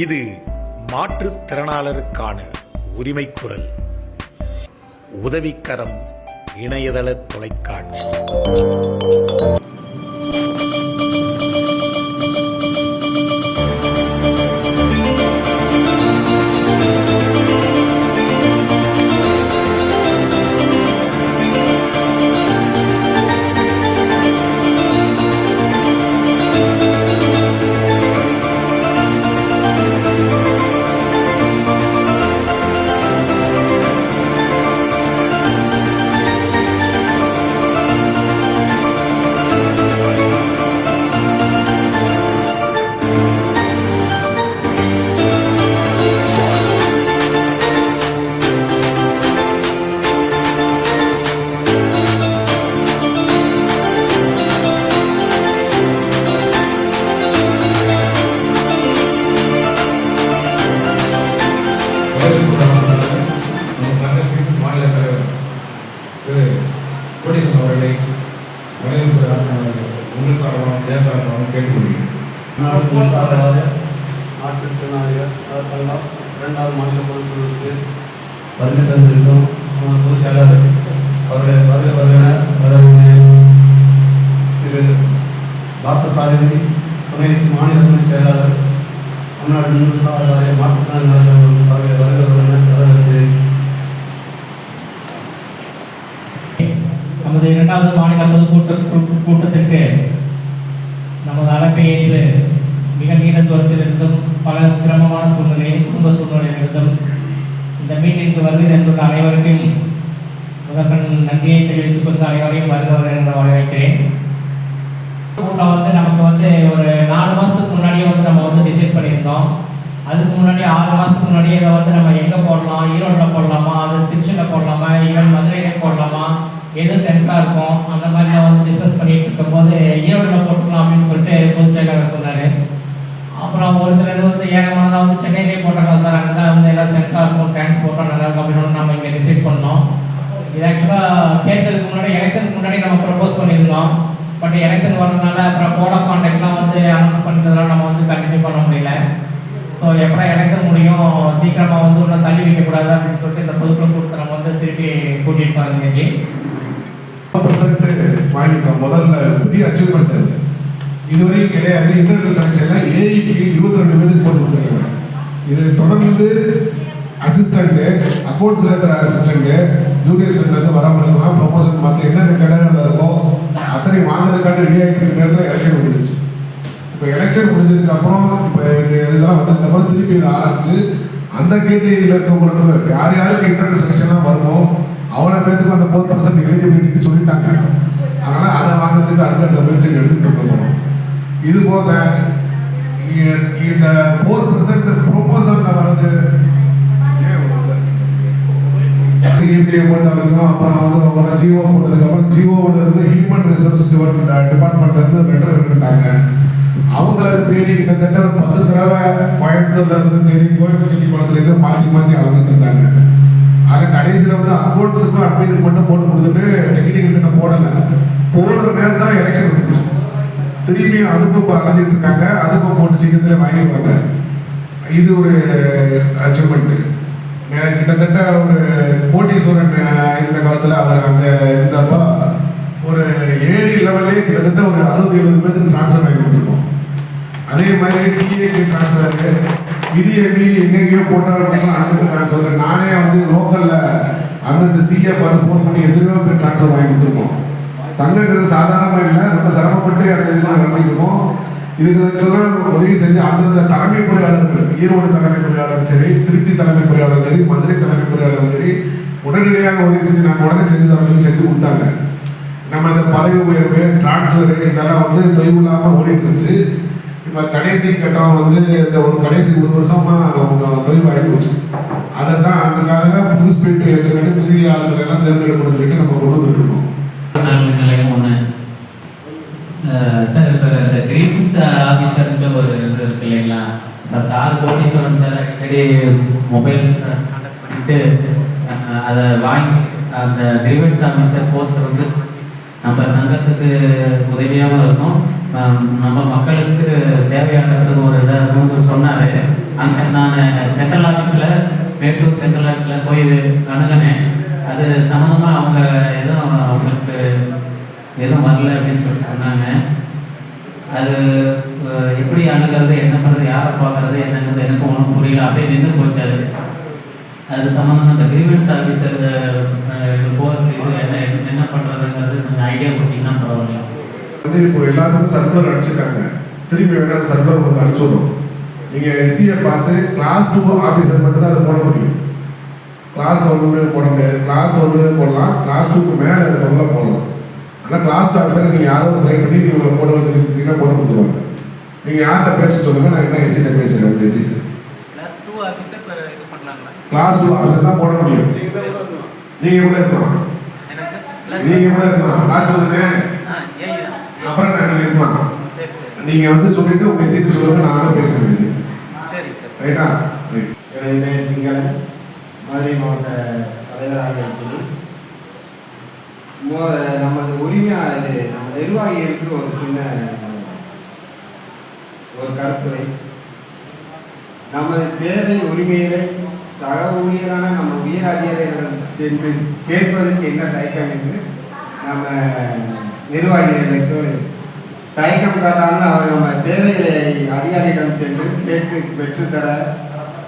இது மாற்றுத்திறனாளருக்கான உரிமை குரல். உதவிக்கரம் இணையதள தொலைக்காட்சி. மாநில தலைவர் திரு கோடீஸ்வரன் அவர்களை உங்கள் சார்பாக தேசார்பாக கேட்டுக்கொள்கிறேன். மாற்றுத்திறனாளிகள் சங்கம் 2வது மாநில பொதுக்குழுவுக்கு வருகை தந்திருக்கும் பொதுச் செயலாளர் அவர்களை வரவேற்கிறேன். திரு பார்த்தசாரதி துணை மாநில பொதுச் செயலாளர் தமிழ்நாடு மின்சார மாற்றுத்திறனாளி அவர்களை வரவேற்கிறேன். நமது 2வது மாநில பொதுக்கூட்டத்திற்கு நமது அழைப்பை ஏற்று மிக நீண்ட தூரத்திலிருந்தும் பல சிரமமான சூழ்நிலை, குடும்ப சூழ்நிலையிலிருந்தும் இந்த மீட்டிற்கு வருகை தந்துள்ள அனைவருக்கும் முதற்கண் நன்றியை தெரிவித்துக் கொண்டு அனைவரையும் வருகிறவர் என்று வரவேற்கிறேன். கூட்டம் நமக்கு ஒரு 4 மாதத்துக்கு முன்னாடியே நம்ம டிசைட் பண்ணியிருந்தோம். அதுக்கு முன்னாடி 6 மாதத்துக்கு முன்னாடியே இதை நம்ம எங்கே போடலாம், ஈரோட்டில் போடலாமா, அது திருச்சியில் போடலாமா, ஈவன் மதுரையிலே போடலாமா, எது சென்டராக இருக்கும், அந்த மாதிரிலாம் டிஸ்கஸ் பண்ணிட்டு இருக்கும்போது ஈரோட்டில் போட்டுக்கலாம் அப்படின்னு சொல்லிட்டு பொதுச் செயலாளர் சொன்னார். அப்புறம் ஒரு சிலர் ஏகமானதாக சென்னையிலே போட்டாங்க சார், அங்கே தான் எல்லாம் சென்டராக இருக்கும், டிரான்ஸ்போர்ட்டாக நல்லா இருக்கும் அப்படின்னு நம்ம இங்கே டிசைட் பண்ணோம். இது ஆக்சுவலாக தேர்தலுக்கு முன்னாடி, எலெக்ஷனுக்கு முன்னாடி நம்ம ப்ரப்போஸ் பண்ணியிருந்தோம். பட் எலெக்ஷன் வரதுனால அப்புறம் கோட் ஆஃப் கான்டாக்ட்லாம் அனௌன்ஸ் பண்ணுறதுனால நம்ம கண்டினியூ பண்ண முடியல. ஸோ எப்படா எலெக்ஷன் முடியும், சீக்கிரமாக இன்னும் தள்ளி வைக்கக்கூடாது அப்படின்னு சொல்லிட்டு இந்த பொதுக்குழு கூட்டத்தை நம்ம திருப்பி கூட்டிகிட்டு போகிறேன். வாங்கிட்டோம். முதல்ல பெரிய அச்சீவ்மெண்ட் அது, இதுவரையும் கிடையாது. இன்டர்னல் செலெக்ஷன்ல ஏஐக்கு 22 பேருக்கு போட்டு கொடுத்துருக்காங்க. இது தொடர்ந்து அசிஸ்டண்ட்டு, அக்கௌண்ட்ஸில் இருக்கிற அசிஸ்டண்ட்டு, ஜூனியர் சென்டர்லேருந்து வரவங்களுக்குலாம் ப்ரொமோஷன் மற்ற என்னென்ன கடனில் இருக்கோ அத்தனை வாங்குறதுக்கான ரெடி ஆகிட்டு நேரத்தில் எலெக்ஷன் வந்துருச்சு. இப்போ எலெக்ஷன் முடிஞ்சதுக்கப்புறம் இப்போ இதெல்லாம் வந்ததுக்கப்புறம் திருப்பி இதை ஆரம்பிச்சு அந்த கேட்டகரியில் இருக்கவங்களுக்கு யார் யாருக்கு இன்டர்னல் செலெக்ஷன்லாம் வருமோ அவ்வளோ பேருக்கு அந்த 4% எலிஜிபிலிட்டின்னு சொல்லிட்டாங்க. அதனால் அதை வாங்குறதுக்கு அடுத்தடுத்த முயற்சிகள் எடுத்துகிட்டு இருக்கோம். இது போக இந்த 4% ப்ரொமோஷனில் வர்றது சிபிஐ போட்டதுக்கும் அப்புறம் ஒரு ஜிஓ போட்டதுக்கப்புறம் ஜிஓவிலிருந்து ஹியூமன் ரிசோர்ஸ் டிபார்ட்மெண்ட்லேருந்து லெட்டர் எடுத்துட்டாங்க. அவங்கள தேடி கிட்டத்தட்ட ஒரு 10 தடவை கோயம்புத்தூர்ல இருந்தும் சரி, கோயம்புத்தூர் குளத்துலேருந்து மாற்றி அளந்துட்டு இருந்தாங்க. அது கடைசியில் அக்கௌண்ட்ஸுக்கும் அட்மினுக்கு மட்டும் போட்டு கொடுத்துட்டு டெக்னிக்கல் கிட்ட போடலை. போடுற நேரத்தில் எலெக்ஷன் வந்துச்சு. திரும்பியும் அதுக்கும் அலைஞ்சிட்டு இருக்காங்க, அதுக்கும் போட்டு சீக்கிரத்தில் வாங்கிடுவாங்க. இது ஒரு அச்சீவ்மெண்ட்டு. கிட்டத்தட்ட ஒரு கோட்டீஸ்வரன் இருந்த காலத்தில் அவர் அங்கே இருந்தப்போ ஒரு 7 லெவல்லே கிட்டத்தட்ட ஒரு 60-70 பேருக்கு ட்ரான்ஸ்ஃபர் வாங்கி கொடுத்துருக்கோம். அதே மாதிரி டிஏக்கு ட்ரான்ஸ்ஃபரு, விதிஏபி எங்கெங்கேயோ போட்டாலும் அதுக்கு ட்ரான்ஸ்ஃபர். நானே லோக்கலில் அந்தந்த சிஏ பார்த்து ஃபோன் பண்ணி எத்தனையோ பேர் ட்ரான்ஸ்ஃபர் வாங்கி கொடுத்துருக்கோம். சங்கங்கிறது சாதாரணமாக இல்லை, ரொம்ப சிரமப்பட்டு அந்த இதெல்லாம் நடந்துருக்கோம். இதுக்கெல்லாம் உதவி செஞ்சு அந்தந்த தலைமை பொறியாளர்கள், ஈரோடு தலைமை பொறியாளர் சரி, திருச்சி தலைமை பொறியாளர் சரி, மதுரை தலைமை பொறியாளர் சரி, உடனடியாக உதவி செஞ்சு நாங்கள் உடனே செஞ்சு தரணும் செஞ்சு கொடுத்தாங்க. நம்ம இந்த பதவி உயர்வு, டிரான்ஸ்ஃபரு இதெல்லாம் தொய்வு இல்லாமல் ஓடிட்டு இருந்துச்சு. இப்போ கடைசி கட்டம் இந்த ஒரு கடைசி 1 வருஷமாக அவங்க தொய்வு ஆகி போச்சு. அதை தான் அதுக்காக புது ஸ்பீட்டு ஏற்றுக்கிட்டு புதிய ஆளுகள் எல்லாம் தேர்ந்தெடுக்கணும்னு சொல்லிட்டு நம்ம கொண்டு வந்துட்டு இருக்கோம். சார், இப்போ இந்த கிரீவன்ஸ் ஆஃபீஸர்ன்ட்டு ஒரு இது இருக்கு இல்லைங்களா? இப்போ சார் கோட்டீஸ்வரன் சார் அடிக்கடி மொபைல் கான்டாக்ட் பண்ணிட்டு அதை வாங்கி அந்த கிரீவன்ஸ் ஆஃபீஸர் போஸ்ட்டை நம்ம சங்கத்துக்கு உதவியாகவும் இருக்கும், நம்ம மக்களுக்கு சேவையாளர்களுக்கு ஒரு இதாக சொன்னார். அங்கே நான் சென்ட்ரல் ஆஃபீஸில் மேட்டூர் சென்ட்ரல் ஆஃபீஸில் போய் அணுகினேன். அது சம்மந்தமாக அவங்க எதுவும் அவங்களுக்கு எதுவும் வரல அப்படின்னு சொல்லி சொன்னாங்க. அது எப்படி அணுகிறது, என்ன பண்ணுறது, யாரை பார்க்குறது என்னங்கிறது எனக்கு ஒன்றும் புரியல. அப்படியே நின்று போச்சு. அது சம்மந்தமாக இந்த கிரீவன்ஸ் ஆஃபீஸர் போஸ்ட் இது என்ன பண்ணுறதுங்கிறது கொஞ்சம் ஐடியா கொடுத்தீங்கன்னா பரவாயில்ல. வந்து இப்போ எல்லாத்துக்கும் சர்க்குலர் அனுப்பிச்சிருக்காங்க. திரும்பி வேணா சர்க்குலர் உங்களுக்கு அனுப்பிச்சிடுறோம். நீங்கள் எஸ்சியை பார்த்து கிளாஸ் 2 ஆஃபீஸர் மட்டும் தான் அதை போட முடியும். கிளாஸ் 1 போட முடியாது. கிளாஸ் 1 போடலாம், கிளாஸ் 2க்கு மேலே இருக்கவங்கள போடலாம். ஆனால் கிளாஸ் 2 ஆஃபீஸரை நீங்கள் யாரும் செலக்ட் பண்ணி நீங்கள் போட வச்சுருக்கீங்கன்னா போட கொடுத்துருவாங்க. நீங்கள் யார்கிட்ட பேச சொல்லுங்க, நான் என்ன எஸ்சிட்ட பேசுகிறேன். எஸ்சிட்டு கிளாஸ் 2 ஆஃபீஸர் இது பண்ணலாங்களா? கிளாஸ் 2 ஆஃபீஸர் தான் போட முடியும். நீங்கள் கூட இருக்கலாம், நீங்கள் கூட இருக்கலாம். கிளாஸ் 2 அப்புறம் நான் இருக்கலாம். நீங்கள் வந்து சொல்லிட்டு உங்கள் எஸ்சிட்டு சொல்லுங்க, நானும் பேசுகிறேன். சரி சார், ரைட்டா? திங்கள் மதுரை மாவட்ட தலைவராக இருக்கிறது. நமது உரிமையாக இது நம்ம நிர்வாகிகளுக்கு ஒரு சின்ன ஒரு கருத்துரை. நமது தேவை உரிமைகளை சக ஊழியரான நம்ம உயர் அதிகாரிகளிடம் சென்று கேட்பதற்கு என்ன தயக்கம் என்று நம்ம நிர்வாகிகளுக்கு தயக்கம் காட்டாமல் அவர் நம்ம தேவையை அதிகாரியிடம் சென்று கேட்டு பெற்றுத்தர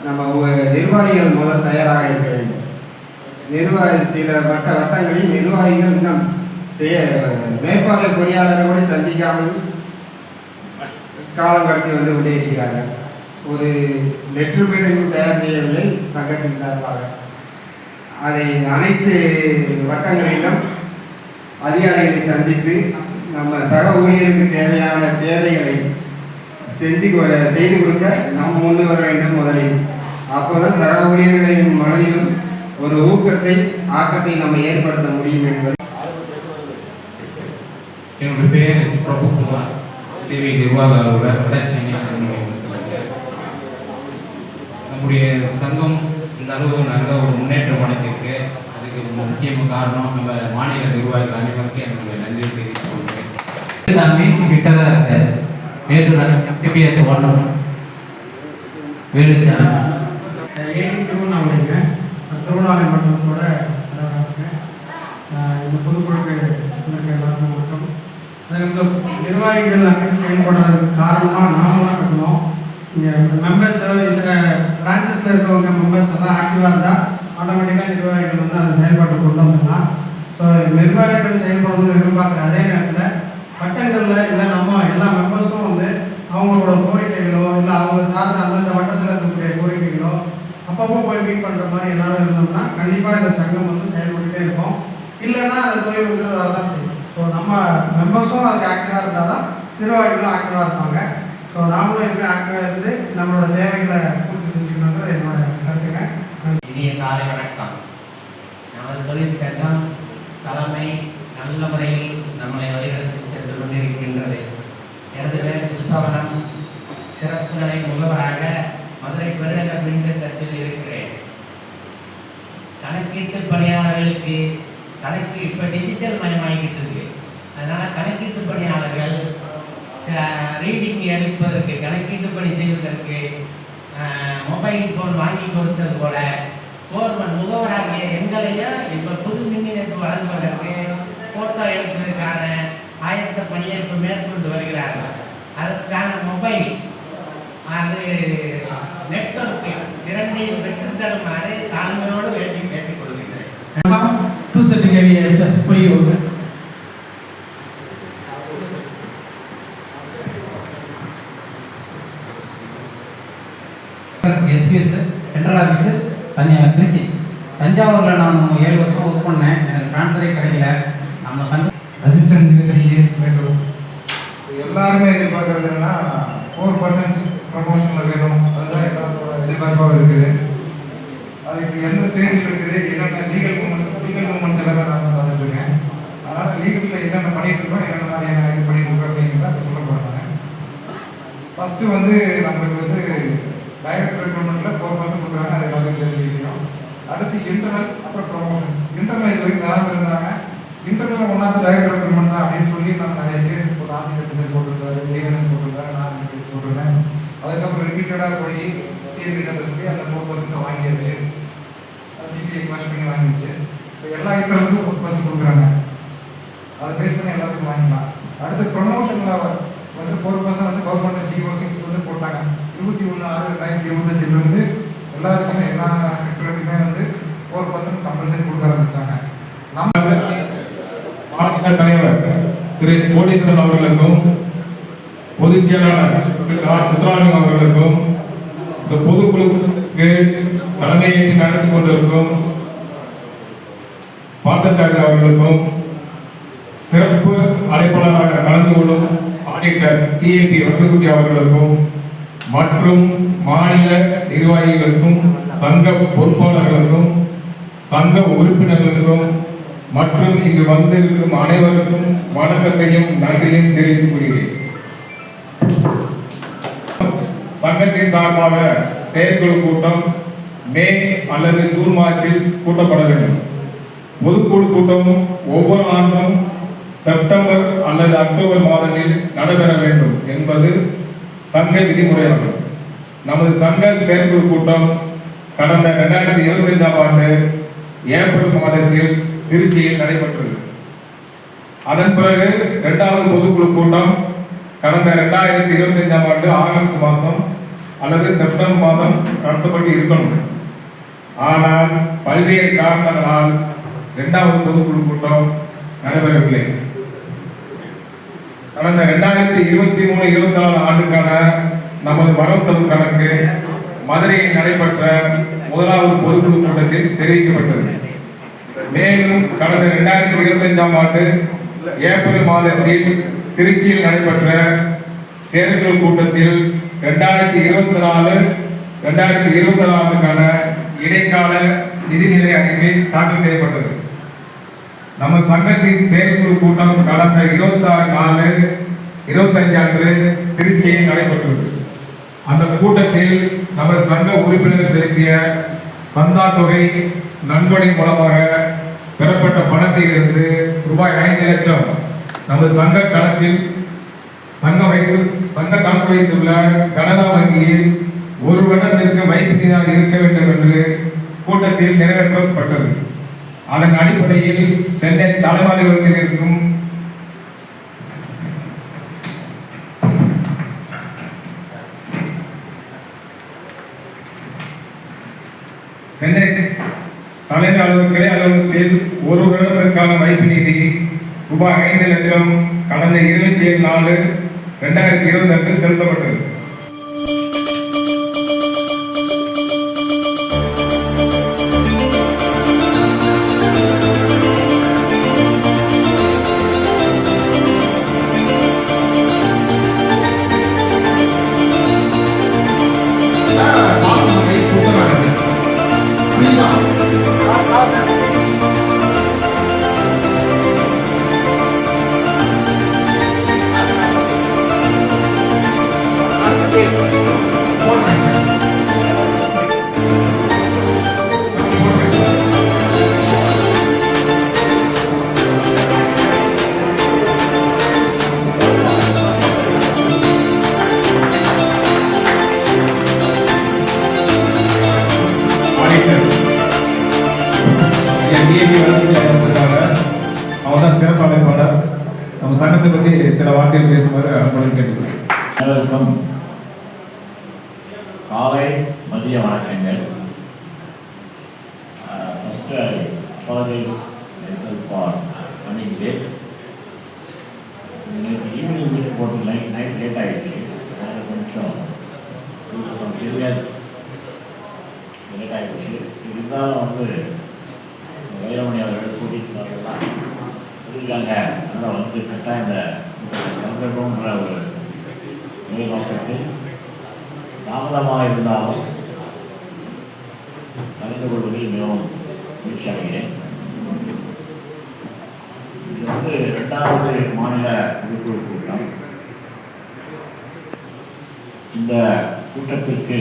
நம்ம நிர்வாகிகள் முதல் தயாராக இருக்க வேண்டும். சில வட்டங்களில் நிர்வாகிகள் இன்னும் மேற்பார்வை பொறியாளர்களோடு சந்திக்காமல் காலம் கடத்தி வந்து கொண்டே இருக்கிறார்கள். ஒரு லெட்டர் பேரும் தயார் செய்யவில்லை சங்கத்தின் சார்பாக. அதை அனைத்து வட்டங்களிலும் அதிகாரிகளை சந்தித்து நம்ம சக ஊழியருக்கு தேவையான தேவைகளை செய்து கொடுக்க நாம் முன் வர வேண்டும் முதலில். அப்போதான் சக ஊழியர்களின் மனதிலும் ஒரு ஊக்கத்தை ஆக்கத்தை நம்ம ஏற்படுத்த முடியும் என்பது. என்னுடைய பெயர் எஸ் பிரபுகுமார், தேவை நிர்வாக அலுவலர் வடசென்னை. நம்முடைய சங்கம் இந்த அளவு நல்ல ஒரு முன்னேற்றம் அடைஞ்சிருக்கு. அதுக்கு முக்கிய காரணம் நம்ம மாநில நிர்வாகிகள் அனைவருக்கும் என்னுடைய நன்றி தெரிவித்துக் கொள்கிறேன். சாமி கிட்ட தான் இருக்காரு. மேட்டூர் MPPS 1 வேலுச்சாமி. திருவண்ணாமலைங்க, திருவண்ணாமலை மண்டலத்தோட இந்த பொதுக்குழுக்கு எல்லாருக்கும் வணக்கம். அதில் நிர்வாகிகள் அங்கே செயல்படுறதுக்கு காரணமாக நாமளாக இருக்கணும். இங்கே மெம்பர்ஸ் இந்த பிரான்ச்சஸில் இருக்கவங்க மெம்பர்ஸ் எல்லாம் ஆக்டிவாக இருந்தால் ஆட்டோமேட்டிக்காக நிர்வாகிகள் வந்து அந்த செயல்பாட்டை கொண்டு வந்துடலாம். ஸோ நிர்வாகிகள் செயல்படணும்னு எதிர்பார்க்குற அதே நேரத்தில் வட்டங்களில் இல்லை நம்ம எல்லா மெம்பர்ஸும் வந்து அவங்களோட கோரிக்கைகளோ இல்லை அவங்க சார்ந்த அந்தந்த வட்டத்தில் இருக்கக்கூடிய கோரிக்கைகளோ அப்பப்போ போய் மீட் பண்ணுற மாதிரி எல்லாரும் இருந்தோம்னா கண்டிப்பாக இந்த சங்கம் வந்து செயல்பட்டுகிட்டே இருக்கும். இல்லைன்னா அதை தொய்வுங்கிறது தான் செய்யும். ஸோ நம்ம மெம்பர்ஸும் அதுக்கு ஆக்டிவாக இருந்தால் தான் நிர்வாகிகளும் ஆக்டிவாக இருப்பாங்க. ஸோ நாமளும் எப்படி ஆக்டிவாக இருந்து நம்மளோட தேவைகளை பூர்த்தி செஞ்சுக்கணுங்கிறது என்னோட கருத்துங்க. இனிய காலை வணக்கம். நமது தொழில் சங்கம் தலைமை நல்ல முறையில் நம்மளை வழிநடத்தி சென்று கொண்டிருக்கின்றது. எனது பேர் புஷ்பவனம். சிறப்பு நிலை முகவராக மதுரை பெருநகர் மின்திட்டத்தில் இருக்கிறேன். கணக்கீட்டு பணியாளர்களுக்கு கணக்கு இப்போ டிஜிட்டல் மயமாகிக்கிட்டு இருக்கு. அதனால் கணக்கீட்டு பணியாளர்கள் ரீடிங் எடுப்பதற்கு கணக்கீட்டு பணி செய்வதற்கு மொபைல் ஃபோன் வாங்கி கொடுத்தது போல போர்மன் முகவராகிய எங்களையும் இப்போ புது மின் இணைப்பு வழங்குவதற்கு ஃபோட்டோ எடுப்பதற்கான ஆயத்த பணியை இப்போ மேற்கொண்டு வருகிறார்கள். அதற்கான மொபைல் அது நெட்வொர்க்கு இரண்டையும் பெற்றுத்தருமாறு தாழ்மையோடு வேண்டி கேட்டுக்கொள்கிறேன். 230 kVA புரியுது. SPS central office Trichy. தஞ்சாவூரில் நான் 7 வருஷம் ஒர்க் பண்ணேன். எனக்கு ட்ரான்ஸ்ஃபரே கிடைக்கல. நம்ம சங்கம் அசிஸ்டன்ட் மேட்டூர் எல்லாருமே எதிர்பார்க்கறது என்னன்னா 4% ப்ரமோஷனில் வேணும். அதுதான் எல்லாரோட எதிர்பார்ப்பாக இருக்குது. அதுக்கு எந்த ஸ்டேஜில் இருக்குது, என்னென்ன லீகல் மூமெண்ட்ஸ் எல்லாமே நான் பார்த்துட்ருக்கேன். அதனால் லீகலில் என்னென்ன பண்ணிட்டு இருக்கோம், என்னென்ன மாதிரியான இது பண்ணிட்டு இருக்கோம் அப்படிங்கிறத சொல்ல போகிறேன். ஃபஸ்ட்டு வந்து நம்மளுக்கு வந்து டைரக்ட் ரெக்ரூட்மெண்ட்டில் 4% கொடுக்குறாங்க. அது எல்லாத்தையும் தெரிஞ்ச விஷயம். அடுத்து இன்டர்னல், அப்புறம் ப்ரமோஷன். இன்டர்னல் இது வரைக்கும் தராமல் இருந்தாங்க. இன்டர்னல் ஒன்றாவது டைரக்ட் ரெக்ரூட்மெண்ட் தான் அப்படின்னு சொல்லி நான் நிறைய கேசஸ் ஆசிரியர் போட்டிருந்தாரு, லீகல்ஸ் போட்டிருந்தாரு, நான் கேஸ் போட்டிருந்தேன். அதுக்கப்புறம் ரிப்பீட்டடாக போய் சிஎம்பி சென்டர் சொல்லி அந்த 4% வாங்கியாச்சு. டிபிஐ கிளாஸ் பண்ணி வாங்கிடுச்சு. இப்போ எல்லா ஐட்டமுக்கும் 4% கொடுக்குறாங்க. அதை பேஸ் பண்ணி எல்லாத்துக்கும் வாங்கிக்கலாம். அடுத்து ப்ரொமோஷனில் வந்து 4% வந்து கவர்மெண்ட் GO6 வந்து போட்டாங்க. 21/6/2025 எல்லாருக்குமே எல்லா செக்டருக்குமே வந்து 4% கம்பல்சரி கொடுக்க ஆரம்பிச்சிட்டாங்க. மாநில தலைவர் திரு கோடீஸ்வரன் அவர்களுக்கும் பொதுச் செயலாளர் திரு ஆர் முத்துராமலிங்கம் அவர்களுக்கும் இந்த பொதுக்குழுக்கு தலைமையேற்று நடத்தி கொண்டிருக்கும் பார்த்தசாரதி அவர்களுக்கும் சிறப்பு அழைப்பாளராக கலந்து கொள்ளும் ஆடிட்டர் TAP வரதுக்குட்டி அவர்களுக்கும் மற்றும் மாநில நிர்வாகிகளுக்கும் சங்க பொறுப்பாளர்களுக்கும் சங்க உறுப்பினர்களுக்கும் மற்றும் இங்கு வந்திருக்கும் அனைவருக்கும் வணக்கத்தையும் நன்றியும் தெரிவித்துக் கொள்கிறேன். சங்கத்தின் சார்பாக செயற்குழு கூட்டம் மே அல்லது ஜூன் மாதத்தில் கூட்டப்பட வேண்டும். பொதுக்குழு கூட்டம் ஒவ்வொரு ஆண்டும் செப்டம்பர் அல்லது அக்டோபர் மாதத்தில் நடைபெற வேண்டும் என்பது சங்க விதிமுறையாகும். நமது சங்க செயற்குழு கூட்டம் கடந்த 2025ஆம் ஆண்டு ஏப்ரல் மாதத்தில் திருச்சியில் நடைபெற்றது. அதன் பிறகு 2வது பொதுக்குழு கூட்டம் கடந்த 2025ஆம் ஆண்டு ஆகஸ்ட் மாதம் அல்லது செப்டம்பர் மாதம் நடத்தப்பட்டு இருக்கணும். ஆனால் பல்வேறு காரணங்களால் 2வது பொதுக்குழு கூட்டம் நடைபெறவில்லை. கடந்த 2023-24 ஆண்டுக்கான நமது வரவு செலவு கணக்கு மதுரையில் நடைபெற்ற 1வது பொதுக்குழு கூட்டத்தில் தெரிவிக்கப்பட்டது. மேலும் கடந்த 2025ஆம் ஆண்டு ஏப்ரல் மாதத்தில் திருச்சியில் நடைபெற்ற செயற்குழு கூட்டத்தில் 2024 ஆண்டுக்கான இடைக்கால நிதிநிலை அறிக்கை தாக்கல் செய்யப்பட்டது. நம்ம சங்கத்தின் செயற்குழு கூட்டம் கடந்த 26/4/25 அன்று திருச்சியில் நடைபெற்றது. அந்த கூட்டத்தில் நமது சங்க உறுப்பினர்கள் செலுத்திய சந்தா தொகை நன்கொடை மூலமாக பெறப்பட்ட பணத்திலிருந்து ரூபாய் 5 லட்சம் நமது சங்க கணக்கில் சங்க கணக்கு வைத்துள்ள கனரா வங்கியில் ஒரு வருடத்திற்கு வைப்பு நிதியாக இருக்க வேண்டும் என்று கூட்டத்தில் நிறைவேற்றப்பட்டது. அதன் அடிப்படையில் சென்னை தலைமையகத்தில் இருக்கும் சென்னை தலைமை அலுவலக அலுவலகத்தில் ஒரு வருடத்திற்கான வைப்பு நிதி ரூபாய் 5 லட்சம் கடந்த 27/4/2020 அன்று செலுத்தப்பட்டது. அவர்தான் சிறப்பு அழைப்பாளர். நம்ம சங்கத்தை பற்றி சில வார்த்தைகள் பேசுமாறு அன்புடன் கேட்டுக்கிறேன். அனைவருக்கும் காலை மதிய வணக்கங்கள். First, I apologize myself for coming late. இன்னைக்கு ஈவினிங் மீட்டிங் போட்டு நைட் லேட் ஆகிடுச்சு. கொஞ்சம் லேட் ஆகிடுச்சு. இருந்தாலும் வந்து வைரமணி அவர்கள் கோடீஸ்வரர்கள்லாம் சொல்லியிருக்காங்க. அதனால் வந்து கரெக்டாக இந்த கலந்துக்கணுன்ற ஒரு நோக்கத்தில் தாமதமாக இருந்தாலும் கலந்து கொள்வதில் மிகவும் மகிழ்ச்சி அடைகிறேன். இது வந்து 2வது மாநில பொதுக்குழு கூட்டம். இந்த கூட்டத்திற்கு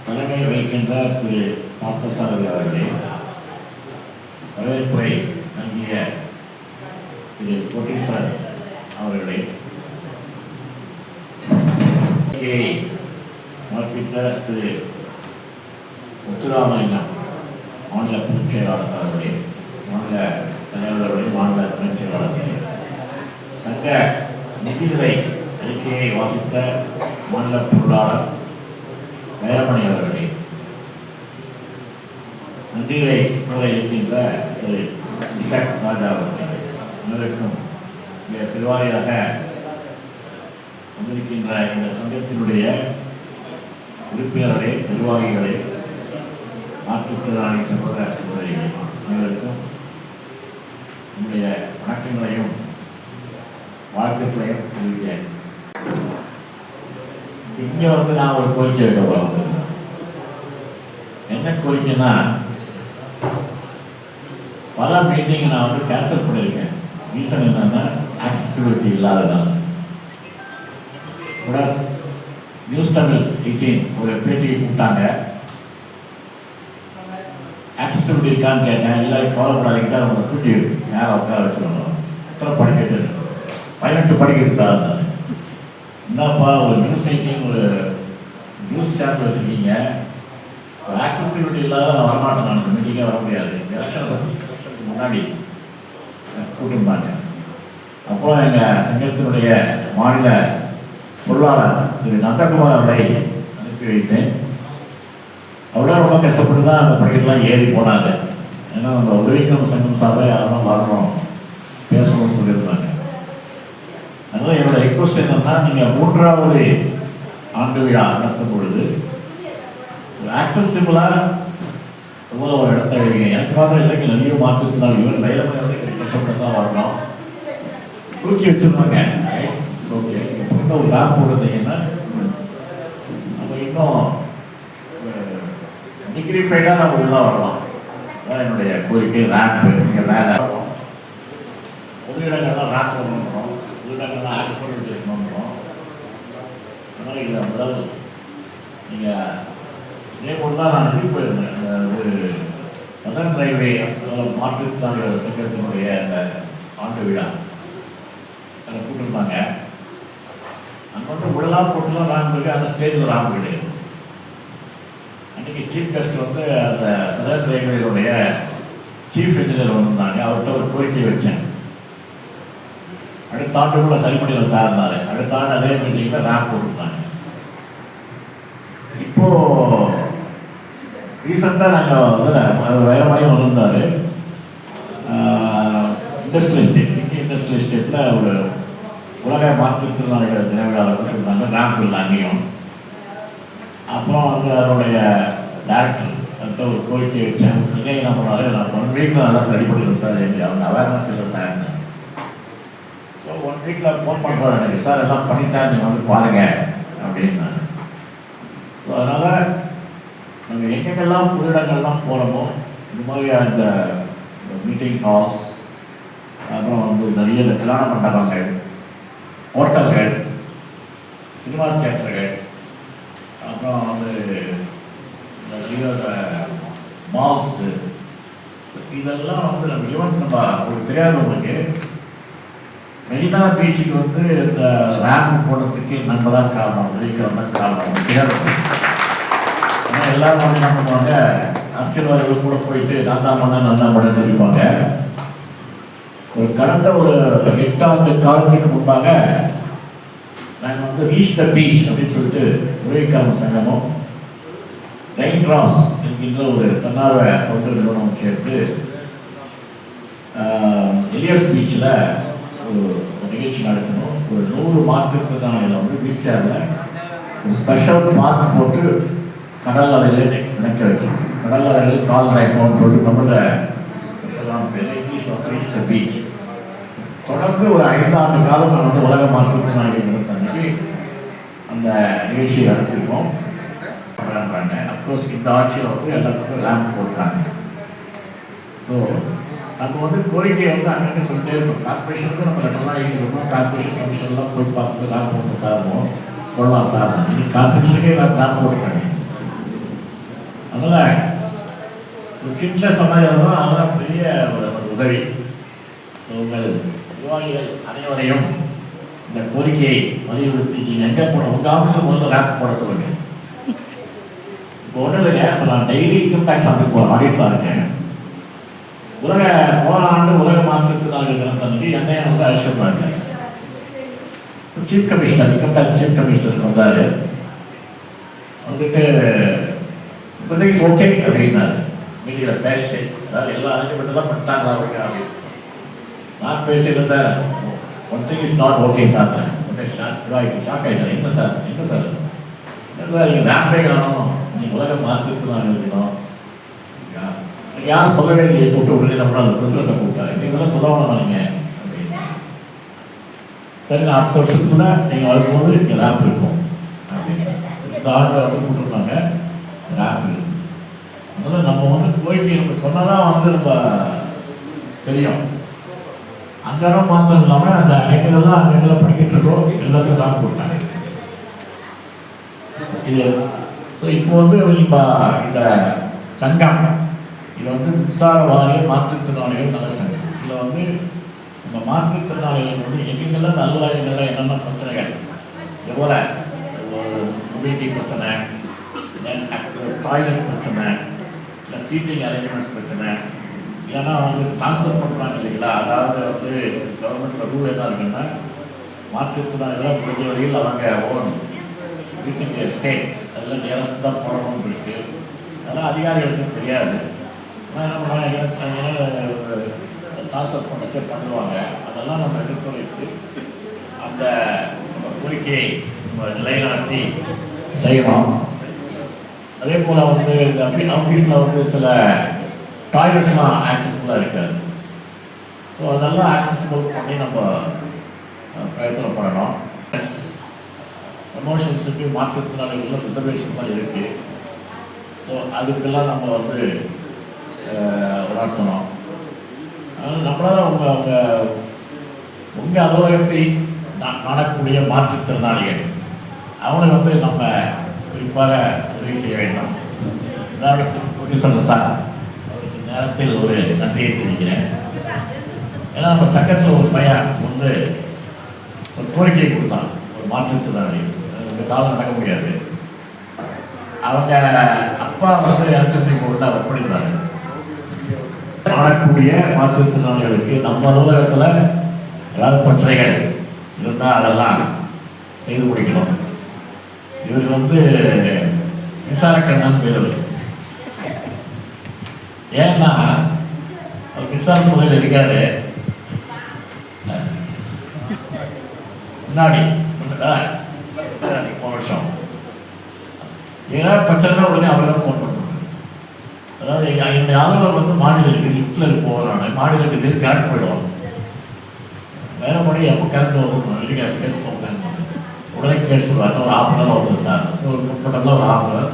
தலைமை வகிக்கின்ற திரு பார்த்தசாரதி அவர்களே, வரவேற்புரை நல்கிய திரு கோட்டீஸ்வரன் அவர்களே, வாசித்த திரு முத்துராமலிங்கம் மாநில பொதுச் செயலாளர் அவர்களே, மாநில தலைவர் அவர்களே, மாநில துணைச் செயலாளர்களே, சங்க நிதிநிலை அறிக்கையை வாசித்த மாநில பொருளாளர் வேரமணி அவர்களே, நன்றிகளை கூற இருக்கின்ற திரு இசக் ராஜா அவர்களே, அனைவருக்கும் இங்கே பெருவாரியாக வந்திருக்கின்ற இந்த சங்கத்தினுடைய உறுப்பினர்களே, நிர்வாகிகளே, மாற்றுத்திறனாளி சகோதர சகோதரிகளே, அனைவருக்கும் நம்முடைய வணக்கங்களையும் வாழ்த்துக்களையும் தெரிவிக்கிறேன். இங்கே நான் ஒரு கோரிக்கை வைக்க போகிறேன். என்ன கோரிக்கைன்னா, பல மீட்டிங் நான் கேன்சல் பண்ணியிருக்கேன். ரீசன் என்னன்னா ஆக்சசிபிலிட்டி இல்லாதனால. கூட நியூஸ் தமிழ் 18 ஒரு பேட்டியை கூப்பிட்டாங்க. ஆக்சசிபிலிட்டி இருக்கான்னு கேட்டேன். இல்லை கவலைப்படாதீங்க சார், உங்களை தூக்கி மேலே உட்கார வச்சுருந்தோம். எத்தனை படிக்கட்டு? 18 படிக்கட்டு சார். என்னப்பா ஒரு நியூஸ் 18 ஒரு நியூஸ் சேனல் வச்சுருக்கீங்க, ஒரு ஆக்சசிபிலிட்டி இல்லாத நான் வரமாட்டேன், நான் இந்த மீட்டிங்கே வர முடியாது. எலெக்ஷனுக்கு முன்னாடி கூட்டிருந்தாங்க. அப்புறம் எங்கள் சங்கத்தினுடைய மாநில பொருளாளர் திரு நந்தகுமார் அவர்களை அனுப்பி வைத்தேன். அவ்வளோ ரொம்ப கஷ்டப்பட்டு தான் அந்த படிக்கெல்லாம் ஏறி போனாங்க. ஏன்னா நம்ம உதவிக்கும் சங்கம் சார்பாக யாரும் வரணும் பேசணும்னு சொல்லியிருந்தாங்க. அதனால் என்னோட ரிக்வஸ்ட் என்னன்னா, நீங்கள் 3வது ஆண்டு விழா நடத்தும் பொழுது ஆக்சசிபிளாக எவ்வளோ ஒரு இடத்த வைங்க. எனக்கு மாதிரி இல்லைங்க, நிறைய மாற்றத்தினால் இவன் வயலமையோட கஷ்டப்பட்டு தான் வரணும். தூக்கி வச்சுருவாங்க. ஓகே, இப்போ ஒரு லேப் போடுறீங்கன்னா நம்ம இன்னும் டிகிரிஃபைடாக நம்ம உள்ளே வரலாம். அதான் என்னுடைய கோரிக்கை. ரேம்ப் இங்கே மேலே பொது இடங்கள்லாம் ரேம்ப் பண்ணணும், பொது இடங்கள்லாம் ஆக்சசிபிலிட்டி இருக்கணும். அதனால் இதை முதல் நீங்கள் இதே போல் தான் நான் இது போயிருந்தேன். ஒரு சதன் ரயில்வே மாற்றுத்திறனாளிகள் சங்கத்தினுடைய அந்த ஆண்டு விழா அதை கூட்டிருந்தாங்க. அங்கே உள்ளலாம் போட்டுலாம் ரேம்ப் இருக்குது, அந்த ஸ்டேஜில் ரேம்ப் கிடையாது. அன்றைக்கி சீஃப் கெஸ்ட் அந்த சதன் ரயில்வேனுடைய சீஃப் இன்ஜினியர் வந்திருந்தாங்க. அவர்கிட்ட ஒரு கோரிக்கை வச்சேன். அடுத்த ஆண்டுக்குள்ளே சரி பண்ணிடலாம் சார் இருந்தார். அடுத்த ஆண்டு அதே மீட்டிங்கில் ரேம்ப் போட்டுருந்தாங்க. இப்போது ரீசெண்டாக நாங்கள் வேறு மாதிரியும் வந்திருந்தார். இண்டஸ்ட்ரியல் எஸ்டேட்டில் ஒரு உலக மாற்றுத்திறனாளிகள் தின விழாவில் இருந்தாங்க. ரேம்ப் இல்லை அங்கேயும். அப்புறம் அதனுடைய டைரக்டர் அந்த ஒரு கோரிக்கை வச்சேன். நீங்கள் என்ன பண்ணாரு, நான் 1 வீக்கில் நல்லா ரெடி பண்ணிடுறேன் சார், எங்கள் அவங்க அவேர்னஸ் இல்லை சார். ஸோ 1 வீக்கில் ஃபோன் பண்ணுறாரு எனக்கு, சார் எல்லாம் பண்ணிட்டா நீங்கள் பாருங்கள் அப்படின்னாங்க. ஸோ அதனால் நாங்கள் எங்கெங்கெல்லாம் புதிடங்கள்லாம் போகிறோமோ இந்த மாதிரி அந்த மீட்டிங் ஹால்ஸ், அப்புறம் நிறைய இந்த கல்யாண மண்டபங்கள், ஹோட்டல்கள், சினிமா தியேட்டர்கள், அப்புறம் நிறைய மால்ஸு, இதெல்லாம் நம்ம ஈவன் நம்ம உங்களுக்கு தெரியாதவங்களுக்கு மெரினா பீச்சுக்கு இந்த ரேம்ப் போடுறதுக்கு நம்ம தான் காரணம், வெளிக்கிறோம் தான் காரணம் தெரியாது. ஆனால் எல்லாரும் என்ன பண்ணுவாங்க, அரசியல்வாதிகள் கூட போயிட்டு நல்லா பண்ண சொல்லிப்பாங்க. ஒரு கடந்த ஒரு 8 ஆண்டு காலத்துக்கு முன்பாக நாங்கள் ரீச் த பீச் அப்படின்னு சொல்லிட்டு உதவிக்காரர் சங்கமும் ரெயின் டிராப்ஸ் என்கின்ற ஒரு தன்னார்வ தொண்டு நிறுவனம் சேர்த்து எலியஸ் பீச்சில் ஒரு நிகழ்ச்சி நடத்தணும். ஒரு 100 மாற்றுத்திறனாளிகளை வீல் சேரில் ஒரு ஸ்பெஷல் பாத் போட்டு கடல் அலையில் நினைக்க வச்சோம். கடல் அலையில் கால் நினைப்போம்னு சொல்லிட்டு தமிழில் பேர், இங்கிலீஷில் ரீச் த பீச். தொடர்ந்து ஒரு 5 ஆண்டு காலம் நான் உலக மாற்றுத்திறனாளிகள் அன்றைக்கி அந்த நிகழ்ச்சியை நடத்திருக்கோம். அப்கோர்ஸ் இந்த ஆட்சியில் எல்லாத்துக்கும் ரேம்ப் போட்டாங்க. ஸோ நம்ம கோரிக்கையை அங்கங்கே சொல்லிட்டே இருக்கோம். கார்பரேஷனுக்கு நம்ம லெட்டர்லாம் எழுதிருக்கோம். கார்பரேஷன் கமிஷன்லாம் போய் பார்த்துட்டு ரேம்ப் போட்டு சார்போம் கொள்ளலாம் சார். இன்னைக்கு கார்பரேஷனுக்கே ரேம்ப் போட்டுருக்காங்க. அதனால் ஒரு சின்ன சமாஜம் தான், அதுதான் பெரிய ஒரு உதவி. உங்கள் நிர்வாகிகள் அனைவரையும் இந்த கோரிக்கையை வலியுறுத்தி நீங்கள் எங்கே போன உங்கள் ஆஃபீஸில் முதல்ல ரேம்ப் போட சொல்லுங்கள். இப்போ ஒன்றும் இல்லைங்க, இப்போ நான் டெய்லி இன்கம் டேக்ஸ் ஆஃபீஸ் போகிறேன், ஆடிட்டராக இருக்கேன். போன ஆண்டு உலக மாற்றுத்திறனாளிகள் தினத்தன்னைக்கு என்னையும் வந்து அழைச்சிருந்தாங்க. Chief commissioner, income tax chief commissioner வந்தார். வந்துட்டு இப்போதைக்கு ஓகே அப்படின்னாரு. மீடியாவில் பேசி அதாவது எல்லா அரேஞ்ச்மெண்ட்லாம் பண்ணிட்டாங்களா அப்படின்னு. நான் பேசல sir, one thing is not okay sir. Shock ஆகிட்டார். என்ன சார் என்ன சார் நீங்கள் ரேம்பே காணும், நீங்கள் உலக மாற்றுத்திறனாளிகள் இருக்கணும், யாரும் சொல்லவே இல்லையே. கூப்பிட்டு உடனே நம்ம அந்த பிரசிடண்ட்டை கூப்பிட்டாரு. இதெல்லாம் சொல்ல வேணாம் நீங்கள் அப்படின்னு. சரி, நான் அடுத்த வருஷத்துக்குள்ள நீங்கள் வரும்போது இங்கே ரேம்ப் இருக்கும் அப்படின்னு. இந்த ஆண்டு வந்து கூப்பிட்டுருந்தாங்க ரேம்ப் இருக்கு. அதனால் நம்ம வந்து போயிட்டு நம்ம சொன்னால் வந்து நம்ம தெரியும். அங்கெல்லாம் மாத்திரம் இல்லாமல் அந்த எங்கெல்லாம் அங்கெல்லாம் படிக்கிட்டு இருக்கோம் எல்லாத்துக்கும் ரேம்ப் கொடுத்தாங்க. இது ஸோ இப்போ வந்து இப்போ இந்த சங்கம் இது வந்து மின்சார வாரிய மாற்றுத்திறனாளிகள் நல சங்கம். இதில் வந்து இந்த மாற்றுத்திறனாளிகள் வந்து எங்கெங்கெல்லாம் நல்வாரியங்கள்லாம் என்னென்ன பிரச்சனைகள், எவ்வளோ மொபிலிட்டி பிரச்சனை, டாய்லெட் பிரச்சனை, இல்லை சீட்டிங் அரேஞ்ச்மெண்ட்ஸ் பிரச்சனை, இல்லைன்னா வந்து ட்ரான்ஸ்ஃபர் பண்ணுறாங்க இல்லைங்களா. அதாவது வந்து கவர்மெண்ட்டில் ரூல் என்ன இருக்குன்னா மாற்றுத்திறனாளிகளாக முடிஞ்ச வரையில் அவங்க ஓன் வீட்டுக்கு ஸ்டேட் அதெல்லாம் நியரஸ்ட் தான் போடணும்னு இருக்கு. அதெல்லாம் அதிகாரிகளுக்கு தெரியாது. ஆனால் என்ன பண்ணாங்க, ட்ரான்ஸ்ஃபர் பண்ணச்சே பண்ணுவாங்க. அதெல்லாம் நம்ம எடுத்துரைத்து அந்த கோரிக்கையை நிலைநாட்டி செய்யணும். அதே போல் வந்து இந்த ஆஃபீஸில் வந்து சில டாய்லெட்ஸ்லாம் ஆக்சஸபிளாக இருக்காது. ஸோ அதெல்லாம் ஆக்சஸபிள் பண்ணி நம்ம பிரயத்தனம் பண்ணணும். ப்ரமோஷன்ஸுக்கு மாற்றுத்திறனாளிகள் ரிசர்வேஷன்லாம் இருக்குது. ஸோ அதுக்கெல்லாம் நம்ம வந்து உணர்த்தணும். அதனால் நம்மளால் உங்கள் அலுவலகத்தை நாடக்கூடிய மாற்றுத்திறனாளிகள் அவனை வந்து நம்ம குறிப்பாக உதவி செய்ய வேண்டும். உதாரணத்துக்கு ப்ரொடியூசர் சார் இந்த நேரத்தில் ஒரு நன்றியை தெரிவிக்கிறேன். ஏன்னா நம்ம சங்கத்தில் ஒரு பையன் வந்து ஒரு கோரிக்கையை கொடுத்தான். ஒரு மாற்றுத்திறனாளி இந்த காலம் நடக்க முடியாது. அவங்க அப்பா வந்து எலக்ட்ரிசிட்டி போர்டில் ஒர்க் பண்ணிடுறாங்க. ஆடக்கூடிய மாற்றுத்திறனாளிகளுக்கு நம்ம அலுவலகத்தில் ஏதாவது பிரச்சனைகள் இருந்தால் அதெல்லாம் செய்து முடிக்கணும். இவர் வந்து மின்சாரக்கண்ணன் பேர். ஏன்னா அவர் மின்சார துறையில் இருக்காரு. முன்னாடி போன வருஷம் ஏதாவது பிரச்சனை உடனே அவர் தான் ஃபோன் பண்ணுறாங்க. அதாவது என்னுடைய அலுவலகம் வந்து மாநில இருக்குது, லிஃப்டில் போகிறாங்க. மாநில இருக்குது கரண்ட் போயிடுவாங்க. வேறு மணி எப்போ கரண்ட் வரும் கேட்டு சொல்கிறேன். உடனே கேட்டு சொல்லுவாங்க ஒரு ½ hour வருது சார். ஸோ ஒரு கம்ஃபர்டபுளாக ஒரு ½ hour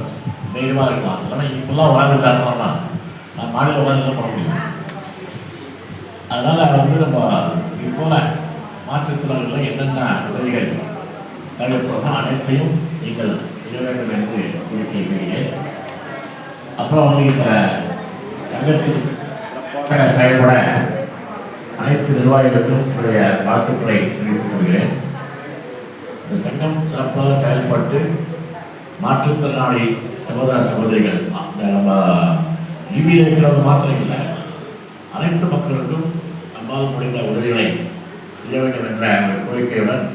தைரியமாக இருக்கலாம். இல்லைன்னா இப்போல்லாம் வராது சார், நான் மாநில உடனே என்ன பண்ண முடியும். அதனால் வந்து நம்ம இது போல் மாற்றுத்திறனாளிகள் என்னென்ன உதவிகள் தேவைப்படுமோ அனைத்தையும் நீங்கள் செய்ய வேண்டும் என்று குறிப்பிட்டிருக்கிறீர்கள். அப்புறம் வந்து இந்த சங்கத்தில் செயல்பட அனைத்து நிர்வாகிகளுக்கும் என்னுடைய வாழ்த்துக்களை தெரிவித்துக் கொள்கிறேன். இந்த சங்கம் சிறப்பாக செயல்பட்டு மாற்றுத்திறனாளி சகோதர சகோதரிகள் நம்ம லிபியில் இருக்கிறவங்க மாத்திரம் இல்லை, அனைத்து மக்களுக்கும் நம்மால் முடிந்த உதவிகளை செய்ய வேண்டும் என்ற ஒரு கோரிக்கையுடன்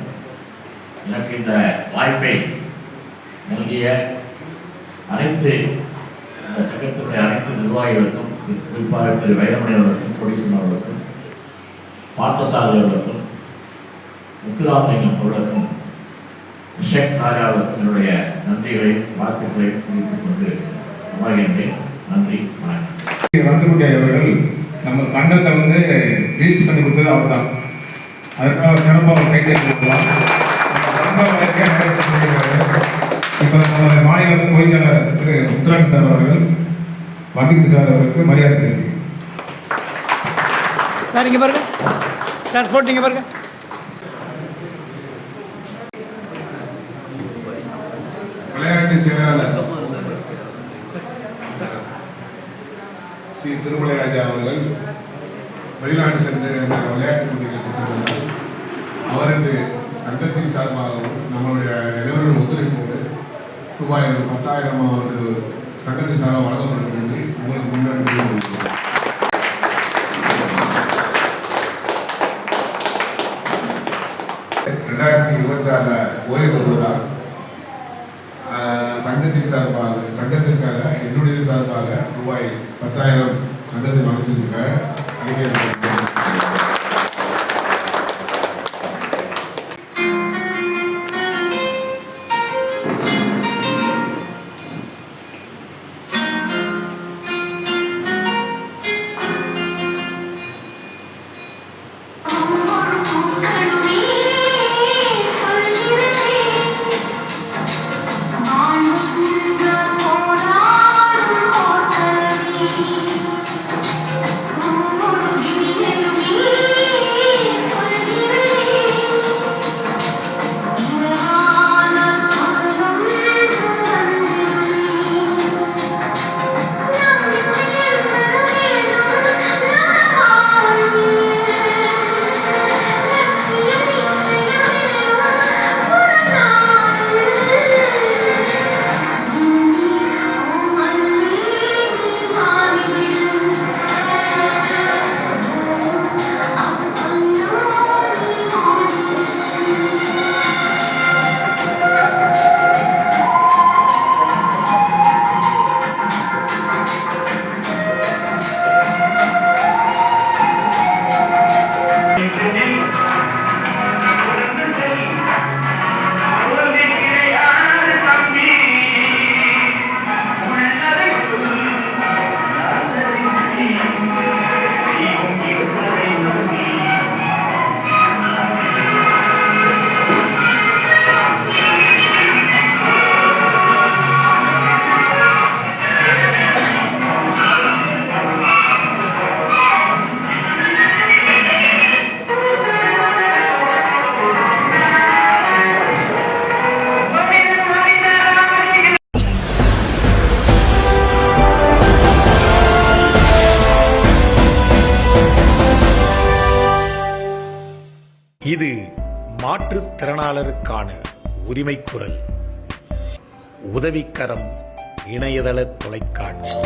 எனக்கு இந்த வாய்ப்பை நல்கிய அனைத்து இந்த சங்கத்தினுடைய அனைத்து நிர்வாகிகளுக்கும், குறிப்பாக திரு வைரமணி அவர்களுக்கும், கொடிசன் அவர்களுக்கும், பார்த்தசாரதி அவர்களுக்கும், முத்துராமலிங்கம் அவர்களுக்கும், ஷேக் ராஜா அவர்களுக்கும் என்னுடைய நன்றிகளை வாழ்த்துக்களை தெரிவித்துக் கொண்டு அமர்கின்றேன். நன்றி, வணக்கம். ரத்னகுடி அவர்கள் நம்ம சங்கத்தை வந்து ரிஜிஸ்டர் பண்ணி கொடுத்தது அவர் தான். அதுக்காக சிறப்பாக கைத்தறி கொடுக்கலாம். இப்போ நம்ம மாநில பொதுச்செயலாளர் திரு முத்துராமன் சார் அவர்கள் வந்திப்பு சார் அவர்களுக்கு மரியாதை செலுத்தி சார் இங்கே பாருங்க, சார் போட்டிங்க பாருங்க. விளையாட்டு செயலாளர் திருமலைராஜா அவர்கள் வெளிநாடு சென்று அந்த விளையாட்டு போட்டிகளுக்கு சென்றார். அவருக்கு சங்கத்தின் சார்பாகவும் நம்மளுடைய நிறுவன ஒத்துழைப்போடு ரூபாய் 10,000 அவருக்கு சங்கத்தின் சார்பாக வழங்கப்பட்டிருக்கிறது. உங்களுக்கு முன்னாடி தெரிவித்துள்ளேன். 2026 ஓய்வு பெறுவதால் சங்கத்தின் சார்பாக சங்கத்திற்காக என்னுடைய சார்பாக ரூபாய் 10,000 சங்கத்தில் அமைச்சிருக்க அறிக்கை. இது மாற்றுத்திறனாளருக்கான உரிமை குரல். உதவிக்கரம் இணையதள தொலைக்காட்சி.